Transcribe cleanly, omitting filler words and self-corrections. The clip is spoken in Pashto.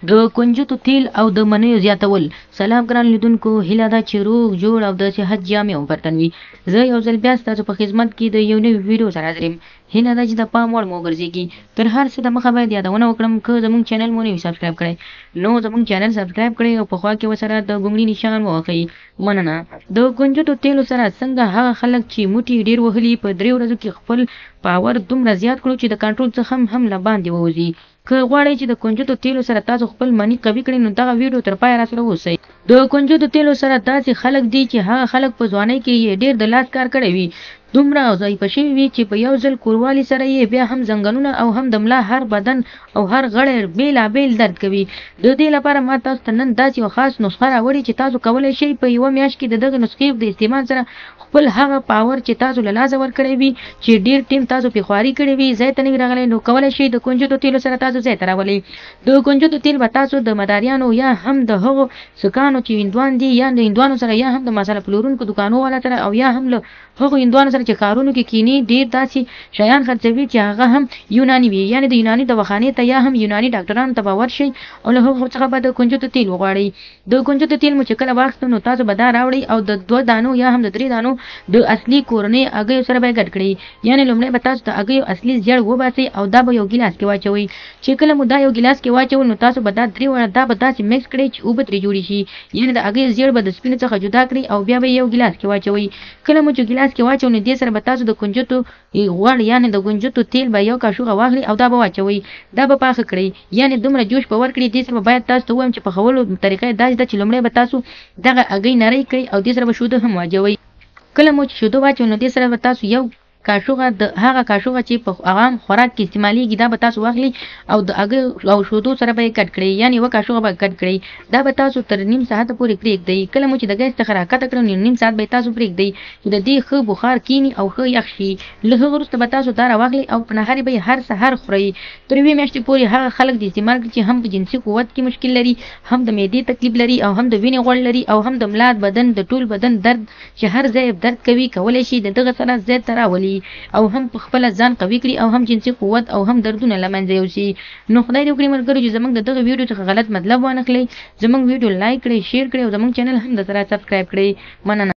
د کنجدو تیل او د منیو زیاتول. سلام ګران لیدونکو، هیله ده چې روغ جوړ او د صحت جامې وبرتن وي. زه یو ځل بیا ستاسو په خدمت کې د یو نوي ویډیو سره حاضر یم. هیله ده چې د پام وړ مو وګرځېږي. تر هر څه دمخه باید یادونه وکړم که زموږ چینل مو نه وي سبسکرایب کړی نو زموږ چینل سبسکرایب کړئ او په خوا کې ورسره د ګونګړي نشان ووهئ. مننه. د کنجدو تیلو سره څنګه هغه خلک چې موټي ډېر وهلي په 3 ورځو کې خپل پاور دومره زیات کړو چې د کنټرول څخه هم له باندې ووځي. که غواړئ چې د کنجدو تیلو سره تاسو خپل منی قوي کړئ نو دغه ویډیو تر پایه راسره اوسئ. د کنجدو تیلو سره داسې خلک دي چې هغه خلک په ځوانۍ کې یې ډېر د لاس کار کړی وي، دومره ضعیفه شوي وي چې په یو ځل کوروالي سره یې بیا هم زنګنونه او هم د ملا هر بدن او هر غړی بېلابېل درد کوي. د دې لپاره ما تاسو ته نن داسې یوه خاص نسخه راوړې چې تاسو کولی شئ په یوه میاشت کې د دغې نسخې د استعمال سره خپل هغه پاور چې تاسو له لاسه ورکړی وي چې ډېر ټیم تاسو پرې خواري کړې وي ځای ته نه وي راغلی، نو کولی شئ د کنجدو تیلو سره تاسو ځای ته راولئ. د کنجدو تیل به تاسو د مداریانو یا هم د هغو سکانو چې هندوان دي یا د هندوانو سره یا هم د مساله پلورونکو دوکانو والا سره او یا هم له هغو هندوانو سره چې کارونو کې کینی ډېر داسې شیان خرڅوي چې هغه هم یوناني وي، یعنې د یوناني دواخانې ته یا هم یوناني ډاکټرانو ته به ورشئ او له هغو څخه به د کنجدو تیل وغواړئ. د کنجدو تیل مو چې کله واخیستو نو تاسو به دا راوړئ او د 2 دانو یا هم د 3 دانو د اصلي کورنۍ هګیو سره به یې ګډ کړئ. یعنې لومړی به تاسو د هګیو اصلي زیړ وباسئ او دا به یو ګیلاس کې واچوئ. چې کله مو دا یو ګیلاس کې واچول نو تاسو به دا 3 وړه دا به داسې مکس کړئ چې اوبه ترې جوړې شي، یعنې د هګیو زیړ به د سپینو څخه جدا کړئ او بیا به یو ګیلاس کې واچوئ. کله مو چې ګیلاس کې واچوئ نو دې سره به تاسو د کنجدو غوړ یعنې د کنجدو تیل به یو کاشوغه واخلئ او دا به واچوئ. دا به پاخه کړئ، یعنې دومره جوش به ورکړئ. دې سره به باید تاسو ته ووایم چې پخولو طریقه یې داسې ده چې لومړی به تاسو دغه هګۍ نرۍ کړئ او دې سره به شوده هم واچوئ. کله مو چې شوده واچوئ نو دې سره به تاسو یو کاشوغه د هغه کاشوغه چې په عام خوراک کې استعمالیږي دا به تاسو واخلئ او د هګیو او شودو سره به یې ګډ کړئ، یعنې یوه کاشوغه به ګډ کړئ. دا به تاسو تر نیم ساعته پورې پرېږدئ. کله مو چې د ګیس څخه راکښته کړئ نو نیم ساعت به یې تاسو پرېږدئ چې د دې ښه بخار کیني او ښه یخ شي. له هغه وروسته به تاسو دا راواخلئ او په نهاري به یې هر سهار خورئ. تر 2 میاشتې پورې هغه خلک د استعمال کړي چې هم په جنسي قوت کې مشکل لري، هم د معدې تکلیف لري او هم د وینې غوړ لري او هم د ملا بدن د ټول بدن درد چې هر ځای درد کوي کولی شي د دغه سره ځای ته راولي او هم په خپله ځان قوي کړي او هم جنسي قوت او هم دردونه له منځه یوسي. نو خدای دې وکړي ملګرو چې زموږ د دغه ویډیو څخه غلط مطلب وانخلئ. زموږ ویډیو لایک کړئ، شیر کړئ او زموږ چینل هم درسره سبسکرایب کړئ. مننه.